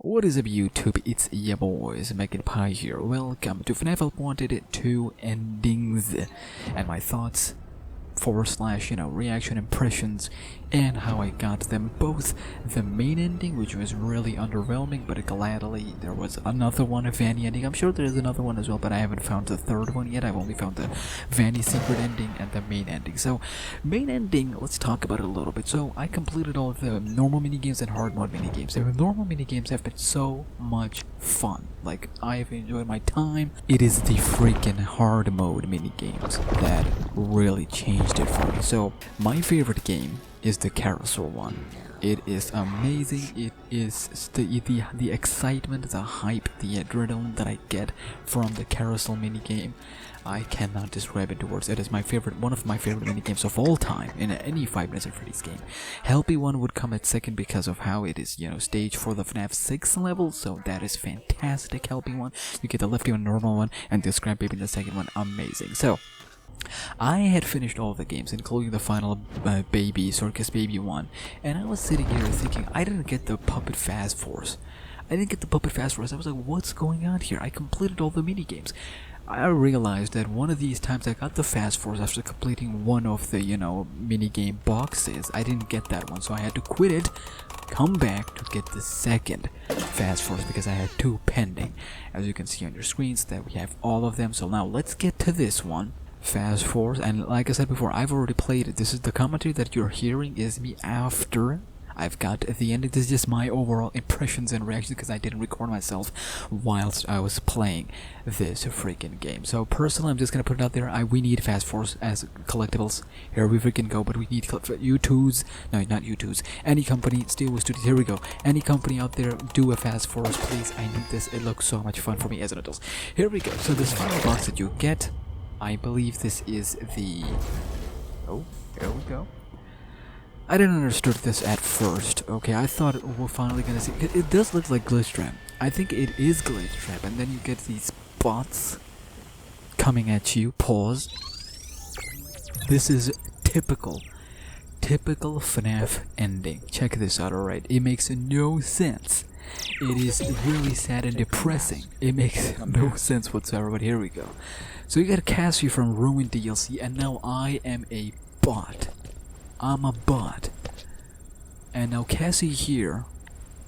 What is up YouTube, it's your boys, SmackNPie here. Welcome to FNAF Help Wanted 2 Endings, and my thoughts / reaction impressions and how I got them. Both the main ending, which was really underwhelming, but gladly there was another one, a Vanny ending. I'm sure there's another one as well, but I haven't found the third one yet. I've only found the Vanny secret ending and the main ending. So main ending, let's talk about it a little bit. So I completed all of the normal minigames and hard mode minigames. The normal minigames have been so much fun. Like, I've enjoyed my time. It is the freaking hard mode minigames that really changed it for me. So my favorite game is the carousel one. It is amazing. It is the excitement, the hype, the adrenaline that I get from the carousel minigame. I cannot describe it in words. It is my favorite, one of my favorite minigames of all time in any 5 Nights at Freddy's game. Helpy one would come at second because of how it is, staged for the FNAF 6 level, so that is fantastic. Helpy one. You get the lefty one, normal one, and the scrap baby in the second one. Amazing. So I had finished all the games, including the final Circus Baby one, and I was sitting here thinking, I didn't get the Puppet Fast Force. I was like, what's going on here? I completed all the minigames. I realized that one of these times I got the Fast Force after completing one of the, minigame boxes. I didn't get that one, so I had to quit it, come back to get the second Fast Force because I had 2 pending. As you can see on your screens that we have all of them. So now let's get to this one. Fast Force, and like I said before, I've already played it. This is the commentary that you're hearing is me after I've got the ending. This is just my overall impressions and reactions because I didn't record myself whilst I was playing this freaking game. So personally, I'm just gonna put it out there. We need Fast Force as collectibles. Here we freaking go. But we need U2s. No, not U2s. Any company, Steelwood Studios. Here we go. Any company out there, do a Fast Force, please. I need this. It looks so much fun for me as an adult. Here we go. So this final box that you get, I believe this is the... Oh, here we go. I didn't understand this at first. Okay, I thought we're finally gonna see... It does look like Glitch Trap. I think it is Glitch Trap. And then you get these bots coming at you. Pause. This is typical FNAF ending. Check this out, alright? It makes no sense. It is really sad and depressing. It makes no sense whatsoever, but here we go. So you got Cassie from Ruined DLC, and now I am a bot. I'm a bot. And now Cassie here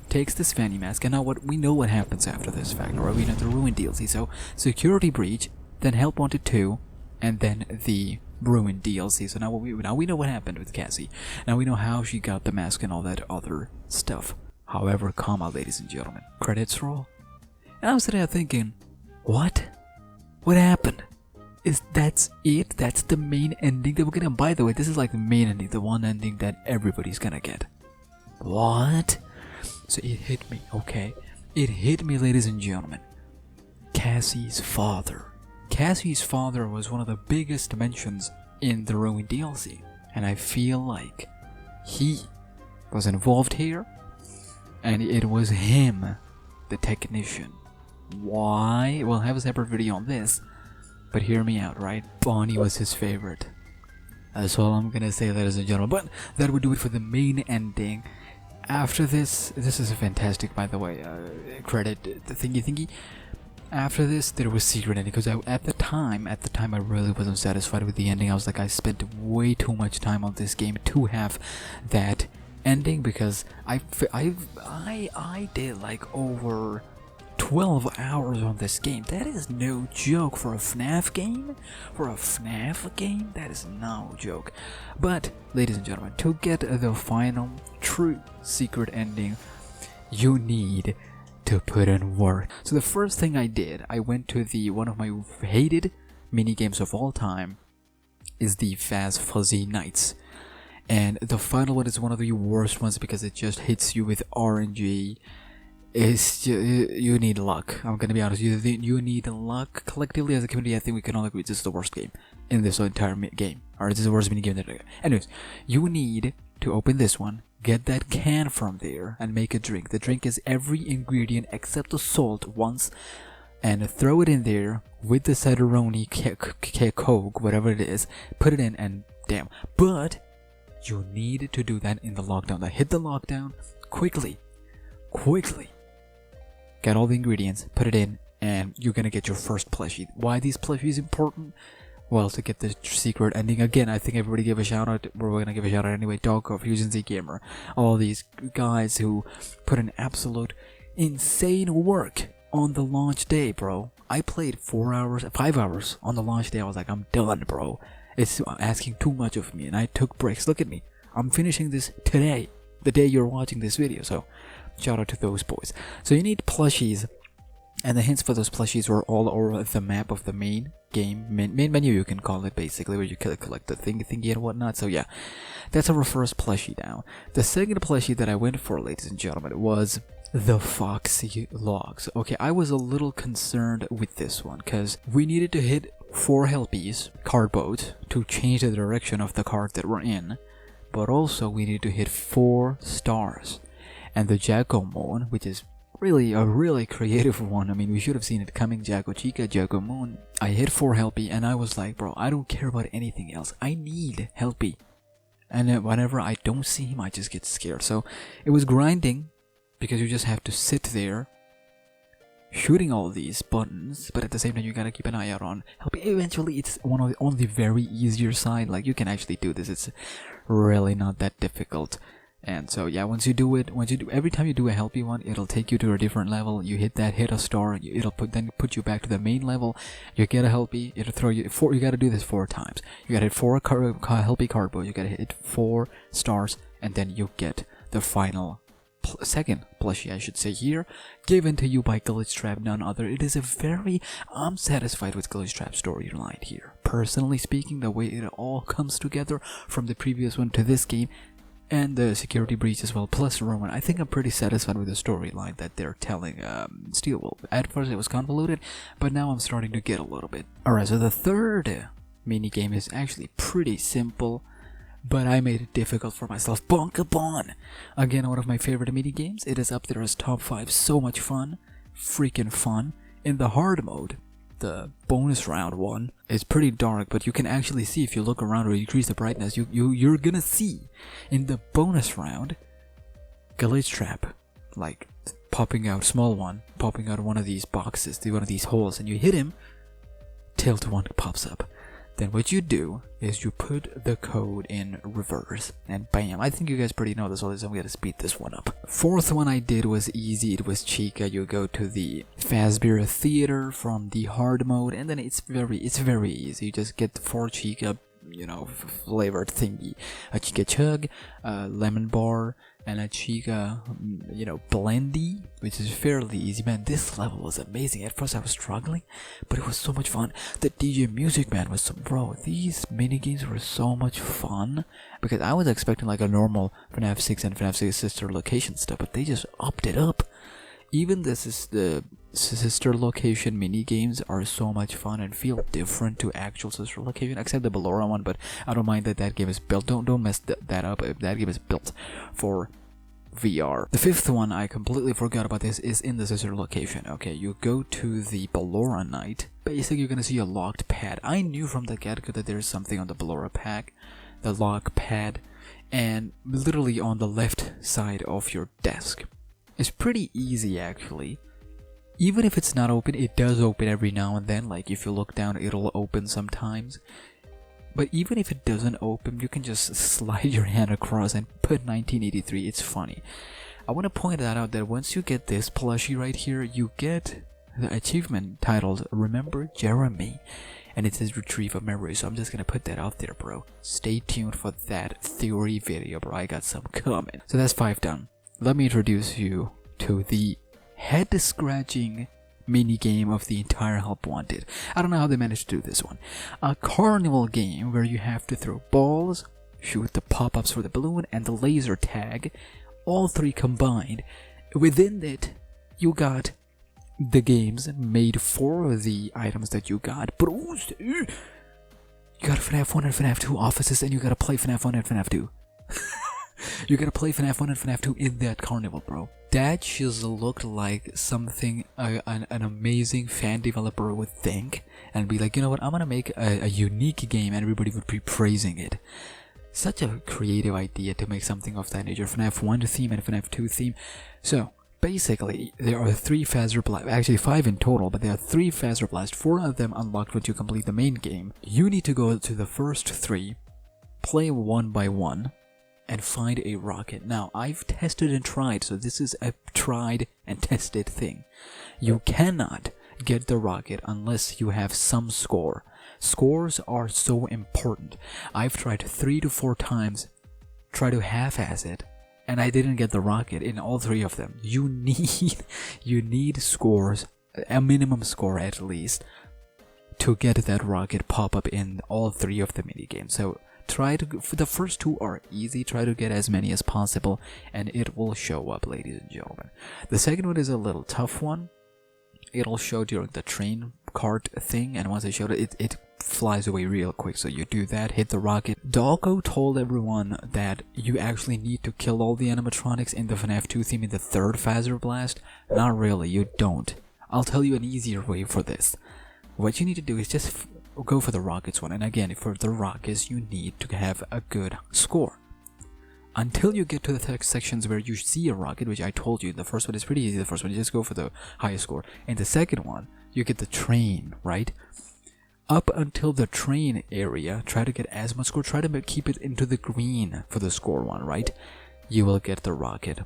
takes this fanny mask, and now we know what happens after this fact, right? We know the Ruined DLC. So Security Breach, then Help Wanted 2, and then the Ruined DLC. So now we know what happened with Cassie. Now we know how she got the mask and all that other stuff. However, ladies and gentlemen, credits roll. And I was sitting there thinking, what? What happened? That's it? That's the main ending that we're gonna... By the way, this is like the main ending, the one ending that everybody's gonna get. What? So it hit me, okay? It hit me, ladies and gentlemen. Cassie's father. Cassie's father was one of the biggest mentions in the Ruined DLC. And I feel like he was involved here. And it was him, the technician. Why? We'll have a separate video on this. But hear me out, right? Bonnie was his favorite. That's all I'm gonna say, ladies and gentlemen. But that would do it for the main ending. After this is a fantastic, by the way, credit thingy. After this, there was secret ending, because at the time, I really wasn't satisfied with the ending. I was like, I spent way too much time on this game to have that ending, because I did like over 12 hours on this game. That is no joke for a FNAF game. That is no joke. But, ladies and gentlemen, to get the final true secret ending, you need to put in work. So the first thing I did, I went to one of my hated minigames of all time, is the Fast Fuzzy Nights. And the final one is one of the worst ones because it just hits you with RNG. You need luck. I'm gonna be honest. You need luck. Collectively, as a community, I think we can all agree this is the worst game in this entire game. Or this is the worst mini game. Anyways, you need to open this one, get that can from there, and make a drink. The drink is every ingredient except the salt once, and throw it in there with the Cideroni Coke, whatever it is. Put it in, and damn. But you need to do that in the lockdown. Hit the lockdown quickly. get all the ingredients, put it in, and you're gonna get your first plushie. Why these plushies important? Well, to get the secret ending. Again, I think everybody gave a shout out. We're gonna give a shout out anyway. Doggo, Fusion Z Gamer, all these guys who put an absolute insane work on the launch day, bro. I played 5 hours on the launch day. I was like, I'm done, bro. It's asking too much of me, and I took breaks. Look at me. I'm finishing this today, the day you're watching this video. So, shout out to those boys. So you need plushies, and the hints for those plushies were all over the map of the main game, main menu, you can call it, basically, where you collect the thingy and whatnot. So yeah, that's our first plushie now. The second plushie that I went for, ladies and gentlemen, was the Foxy Logs. Okay, I was a little concerned with this one because we needed to hit 4 helpies, cardboard, to change the direction of the card that we're in, but also we needed to hit 4 stars. And the Jacko-Moon, which is really a really creative one. I mean, we should have seen it coming. Jacko Chica, Jacko-Moon. I hit 4 helpy and I was like, bro, I don't care about anything else. I need helpy. And whenever I don't see him, I just get scared. So it was grinding because you just have to sit there shooting all these buttons, but at the same time you gotta keep an eye out on helpy. Eventually it's on the very easier side. Like, you can actually do this. It's really not that difficult. And so yeah, every time you do a helpy one, it'll take you to a different level. You hit a star, it'll put you back to the main level. You get a helpy, it'll throw you 4. You gotta do this 4 times. You gotta hit 4 helpy cardboard. You gotta hit 4 stars, and then you get the final second plushie, I should say, here, given to you by Glitch Trap, none other. It is I'm satisfied with Glitch Trap storyline here. Personally speaking, the way it all comes together from the previous one to this game, and the security breach as well, plus Roman. I think I'm pretty satisfied with the storyline that they're telling Steelwolf. At first it was convoluted, but now I'm starting to get a little bit. Alright, so the third minigame is actually pretty simple, but I made it difficult for myself. Bonkabon! Again, one of my favorite minigames. It is up there as top 5. So much fun. Freaking fun. In the hard mode, the bonus round one is pretty dark, but you can actually see if you look around or increase the brightness, you're gonna see in the bonus round Glitch Trap, like popping out, small one popping out of one of these boxes, one of these holes, and you hit him, tilt one pops up. Then what you do is you put the code in reverse, and bam. I think you guys pretty know this, so I'm gonna speed this one up. Fourth one I did was easy. It was Chica. You go to the Fazer Theater from the hard mode, and then it's very easy. You just get the 4 Chica, flavored thingy. A Chica Chug, a lemon bar, and a Chica, blendy, which is fairly easy. Man, this level was amazing. At first I was struggling, but it was so much fun. The DJ music, man, was bro, these minigames were so much fun, because I was expecting like a normal FNAF 6 and FNAF 6 sister location stuff, but they just upped it up. Even the sister location minigames are so much fun and feel different to actual sister location, except the Ballora one, but I don't mind that game is built. Don't mess that up. That game is built for VR. The fifth one, I completely forgot about this, is in the sister location. Okay, you go to the Ballora night. Basically, you're gonna see a locked pad. I knew from the get-go that there's something on the Ballora pack, the lock pad, and literally on the left side of your desk. It's pretty easy, actually. Even if it's not open, it does open every now and then. Like, if you look down, it'll open sometimes. But even if it doesn't open, you can just slide your hand across and put 1983. It's funny. I want to point that out, that once you get this plushie right here, you get the achievement titled Remember Jeremy. And it says Retrieve a Memory, so I'm just gonna put that out there, bro. Stay tuned for that theory video, bro. I got some coming. So that's 5 done. Let me introduce you to the head-scratching mini-game of the entire Help Wanted. I don't know how they managed to do this one. A carnival game where you have to throw balls, shoot the pop-ups for the balloon, and the laser tag. All 3 combined. Within it, you got the games made for the items that you got. But you got FNAF 1 and FNAF 2 offices, and you gotta play FNAF 1 and FNAF 2. You gotta play FNAF 1 and FNAF 2 in that carnival, bro. That just looked like something an amazing fan developer would think and be like, you know what, I'm gonna make a unique game and everybody would be praising it. Such a creative idea to make something of that nature. FNAF 1 theme and FNAF 2 theme. So, basically, there are 3 Fazer Blast, actually 5 in total, but there are 3 Fazer Blast, 4 of them unlocked once you complete the main game. You need to go to the first 3, play one by one, and find a rocket. Now, I've tested and tried, so this is a tried and tested thing. You cannot get the rocket unless you have some score. Scores are so important. I've tried 3 to 4 times, try to half-ass it, and I didn't get the rocket in all 3 of them. You need scores, a minimum score at least, to get that rocket pop up in all 3 of the minigames. So the first 2 are easy, try to get as many as possible, and it will show up, ladies and gentlemen. The second one is a little tough one. It'll show during the train cart thing, and once I showed it, it flies away real quick, so you do that, hit the rocket. Doggo told everyone that you actually need to kill all the animatronics in the FNAF 2 theme in the 3rd Fazer Blast. Not really, you don't. I'll tell you an easier way for this. What you need to do is just go for the rockets one, and again, for the rockets you need to have a good score. Until you get to the sections where you see a rocket, which I told you, the first one is pretty easy, the first one you just go for the highest score. In the second one, you get the train, right? Up until the train area, try to get as much score, try to keep it into the green for the score one, right? You will get the rocket.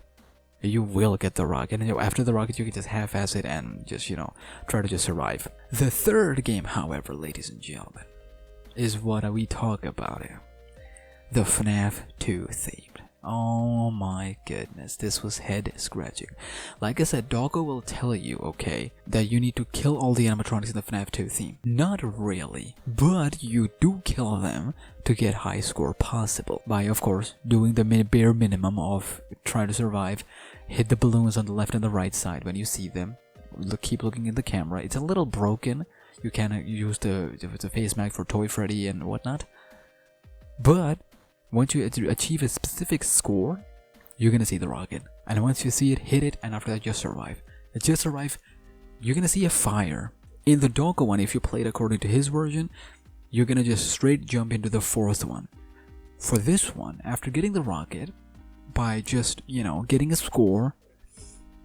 You will get the rocket, and after the rocket you can just half-ass it and just, try to just survive. The third game, however, ladies and gentlemen, is what we talk about here. The FNAF 2 themed. Oh my goodness, this was head scratching. Like I said, Doggo will tell you, okay, that you need to kill all the animatronics in the FNAF 2 theme. Not really, but you do kill them to get high score possible by, of course, doing the bare minimum of trying to survive. Hit the balloons on the left and the right side when you see them. Keep looking in the camera. It's a little broken. You can use the face mask for Toy Freddy and whatnot. But once you achieve a specific score, you're gonna see the rocket. And once you see it, hit it, and after that, just survive. Just survive. You're gonna see a fire. In the Doggo one, if you play it according to his version, you're gonna just straight jump into the 4th one. For this one, after getting the rocket, by just, getting a score,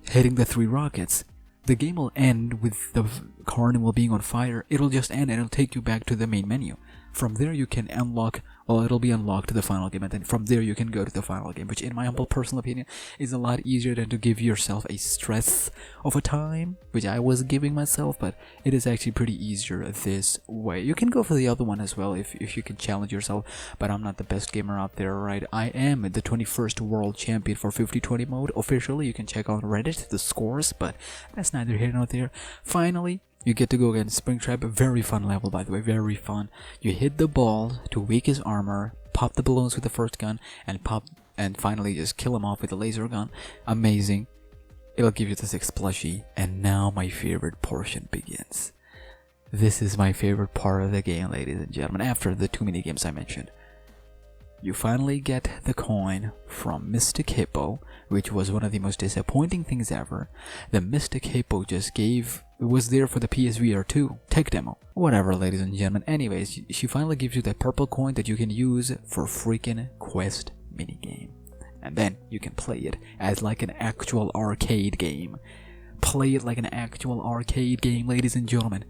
hitting the 3 rockets, the game will end with the carnival being on fire. It'll just end and it'll take you back to the main menu. From there you can unlock, it'll be unlocked to the final game, and then from there you can go to the final game, which in my humble personal opinion is a lot easier than to give yourself a stress of a time, which I was giving myself, but it is actually pretty easier this way. You can go for the other one as well if you can challenge yourself, but I'm not the best gamer out there, right? I am the 21st world champion for 50-20 mode. Officially, you can check on Reddit the scores, but that's neither here nor there. Finally, you get to go against Springtrap. Very fun level, by the way, very fun. You hit the ball to weak his armor, pop the balloons with the first gun, and finally just kill him off with a laser gun. Amazing. It'll give you the 6 plushie, and now my favorite portion begins. This is my favorite part of the game, ladies and gentlemen, after the 2 minigames I mentioned. You finally get the coin from Mystic Hippo, which was one of the most disappointing things ever. The Mystic Hippo just was there for the PSVR 2 tech demo. Whatever, ladies and gentlemen. Anyways, she finally gives you that purple coin that you can use for freaking Quest minigame. And then you can play it as like an actual arcade game. Play it like an actual arcade game, ladies and gentlemen.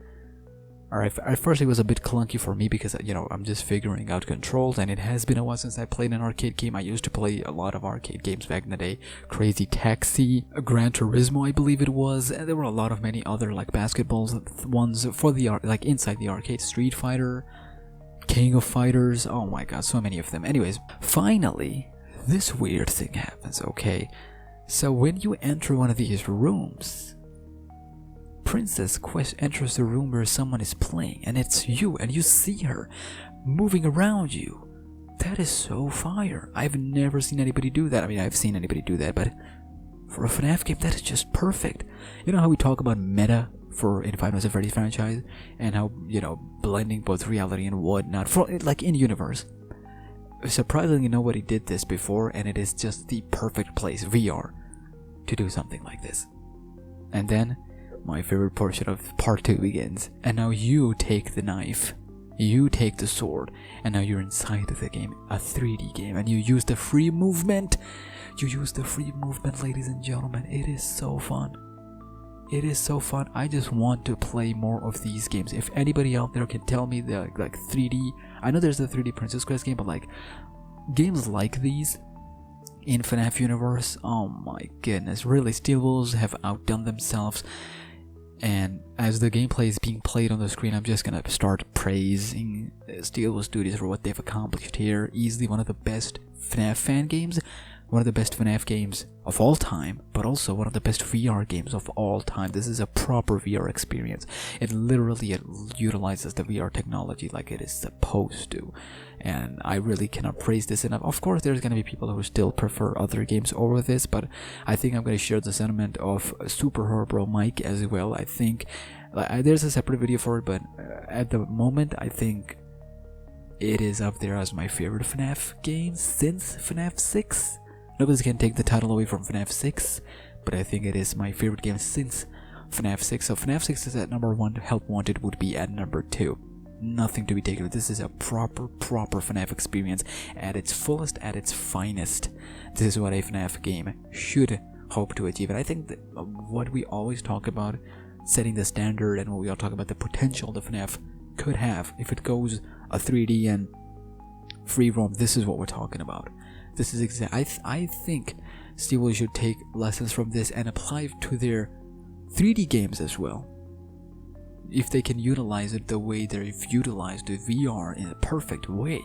Alright, at first it was a bit clunky for me because, I'm just figuring out controls, and it has been a while since I played an arcade game. I used to play a lot of arcade games back in the day. Crazy Taxi, Gran Turismo I believe it was, and there were a lot of many other like basketball ones for the like inside the arcade. Street Fighter, King of Fighters, oh my god, so many of them. Anyways, finally, this weird thing happens, okay? So when you enter one of these rooms, Princess Quest enters the room where someone is playing, and it's you, and you see her moving around you. That is so fire. I've never seen anybody do that. I mean, I've seen anybody do that, but for a FNAF game, that is just perfect. You know how we talk about meta in Five Nights at Freddy's franchise, and how, blending both reality and whatnot, for like in universe. Surprisingly, nobody did this before, and it is just the perfect place, VR, to do something like this. And then my favorite portion of part 2 begins, and now you take the knife, you take the sword, and now you're inside of the game, a 3D game, and you use the free movement You use the free movement, ladies and gentlemen. It is so fun. It is so fun. I just want to play more of these games. If anybody out there can tell me the like 3D, I know there's the 3D Princess Quest game, but like games like these in FNAF universe, oh my goodness, really, Steelwolves have outdone themselves. And as the gameplay is being played on the screen, I'm just gonna start praising Steelwolves Studios for what they've accomplished here. Easily one of the best FNAF fan games, one of the best FNAF games of all time, but also one of the best VR games of all time. This is a proper VR experience. It utilizes the VR technology like it is supposed to, and I really cannot praise this enough. Of course, there's going to be people who still prefer other games over this, but I think I'm going to share the sentiment of Super Herbro Mike as well. I think there's a separate video for it, but at the moment, I think it is up there as my favorite FNAF game since FNAF 6. Nobody can take the title away from FNAF 6, but I think it is my favorite game since FNAF 6. So FNAF 6 is at number 1, Help Wanted would be at number 2. Nothing to be taken. This is a proper FNAF experience at its fullest, at its finest. This is what a FNAF game should hope to achieve. And I think that what we always talk about, setting the standard, and what we all talk about the potential the FNAF could have if it goes a 3D and free roam, this is what we're talking about. This is I think Steelwolves should take lessons from this and apply it to their 3D games as well. If they can utilize it the way they've utilized the VR in a perfect way,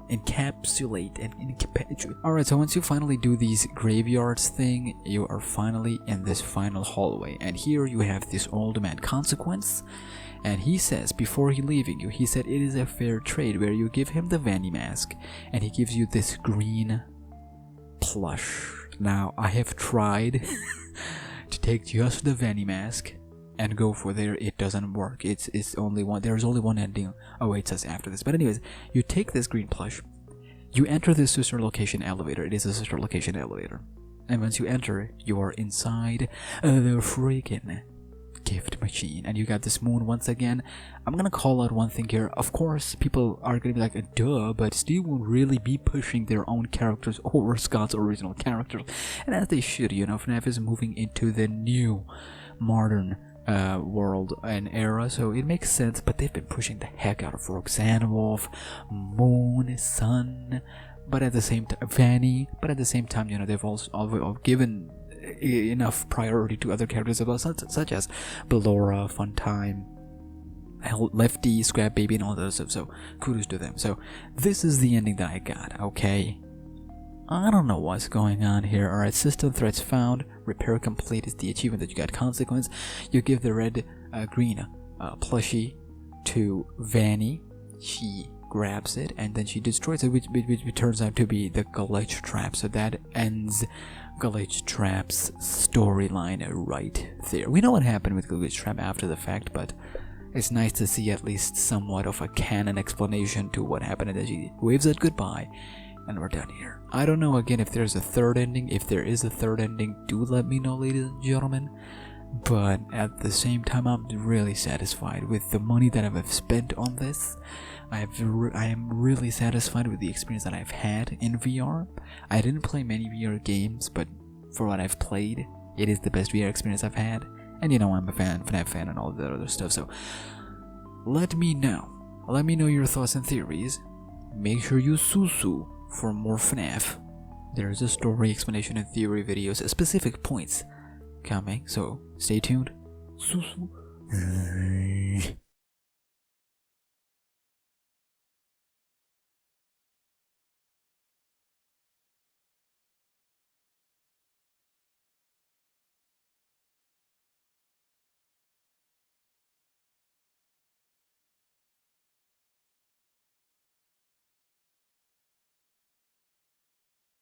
encapsulate and encapsulate. Alright, so once you finally do these graveyards thing, you are finally in this final hallway, and here you have this old man Consequence. And he says, before he leaving you, he said it is a fair trade where you give him the Vanny mask and he gives you this green plush. Now, I have tried to take just the Vanny mask and go for there. It doesn't work. It's only one. There's only one ending. Oh, wait, it says after this. But anyways, you take this green plush, you enter the sister location elevator. It is a sister location elevator. And once you enter, you are inside the freaking gift machine, and you got this moon once again. I'm gonna call out one thing here. Of course, people are gonna be like, duh, but Steve won't really be pushing their own characters over Scott's original characters, and as they should. You know, FNAF is moving into the new modern world and era, so it makes sense. But they've been pushing the heck out of Roxanne Wolf, Moon, Sun, but at the same time Vanny, but at the same time, you know, they've also given enough priority to other characters as well, such as Bellora, Funtime, Lefty, Scrap Baby, and all that stuff. So kudos to them. So this is the ending that I got. Okay, I don't know what's going on here. Alright, system threats found. Repair complete is the achievement that you got. Consequence: you give the red green plushie to Vanny. She grabs it and then she destroys it, which turns out to be the glitch trap. So that ends Glitch Trap's storyline right there. We know what happened with Glitch Trap after the fact, but it's nice to see at least somewhat of a canon explanation to what happened, and then she waves it goodbye, and we're done here. I don't know again if there's a third ending. If there is a third ending, do let me know, ladies and gentlemen. But at the same time, I'm really satisfied with the money that I've spent on this. I am really satisfied with the experience that I've had in VR. I didn't play many VR games, but for what I've played, it is the best VR experience I've had. And you know, I'm a FNAF fan and all that other stuff, so let me know. Let me know your thoughts and theories. Make sure you susu for more FNAF. There's a story, explanation, and theory videos, specific points coming, so stay tuned. Susu.